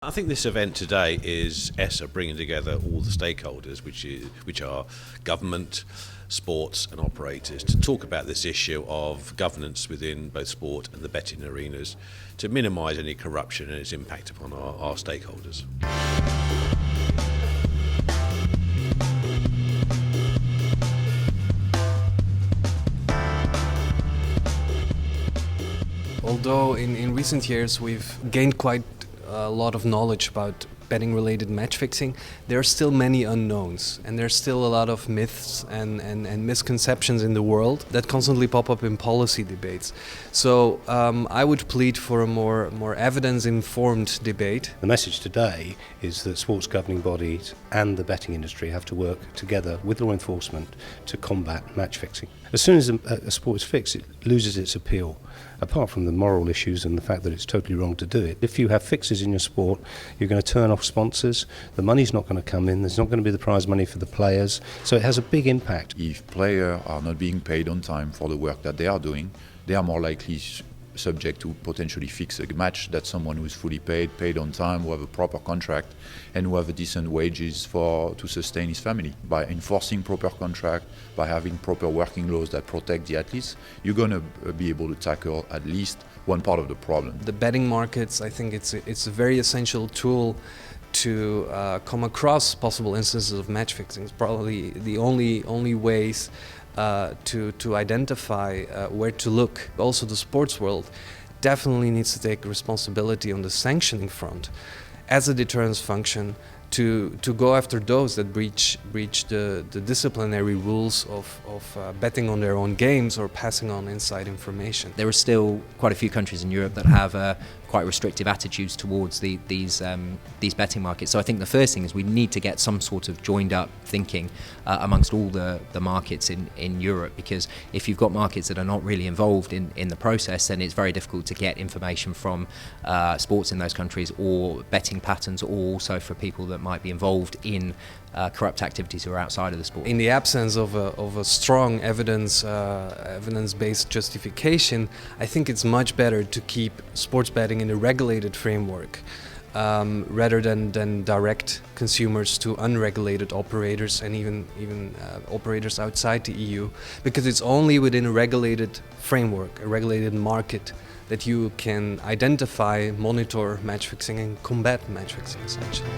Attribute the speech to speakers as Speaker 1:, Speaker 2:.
Speaker 1: I think this event today is ESSA bringing together all the stakeholders, which are government, sports and operators, to talk about this issue of governance within both sport and the betting arenas to minimise any corruption and its impact upon our stakeholders.
Speaker 2: Although in recent years we've gained quite a lot of knowledge about betting-related match fixing, there are still many unknowns, and there's still a lot of myths and misconceptions in the world that constantly pop up in policy debates. So I would plead for a more evidence-informed debate.
Speaker 3: The message today is that sports governing bodies and the betting industry have to work together with law enforcement to combat match fixing. As soon as a sport is fixed, it loses its appeal, apart from the moral issues and the fact that it's totally wrong to do it. If you have fixes in your sport, you're going to turn off sponsors, the money's not going to come in, there's not going to be the prize money for the players, so it has a big impact.
Speaker 4: If players are not being paid on time for the work that they are doing, they are more likely subject to potentially fix a match than someone who is fully paid on time, who have a proper contract and who have a decent wages to sustain his family. By enforcing proper contract, by having proper working laws that protect the athletes, you're going to be able to tackle at least one part of the problem.
Speaker 2: The betting markets, I think it's a very essential tool to come across possible instances of match fixing. It's probably the only ways to identify where to look. Also, the sports world definitely needs to take responsibility on the sanctioning front as a deterrence function to go after those that breach the disciplinary rules of betting on their own games or passing on inside information.
Speaker 5: There are still quite a few countries in Europe that have quite restrictive attitudes towards these betting markets. So I think the first thing is we need to get some sort of joined up thinking amongst all the markets in Europe, because if you've got markets that are not really involved in the process, then it's very difficult to get information from sports in those countries or betting patterns, or also for people that might be involved in corrupt activities who are outside of the sport.
Speaker 2: In the absence of a strong evidence-based justification, I think it's much better to keep sports betting in a regulated framework rather than direct consumers to unregulated operators and even operators outside the EU, because it's only within a regulated framework, a regulated market, that you can identify, monitor match fixing and combat match fixing essentially.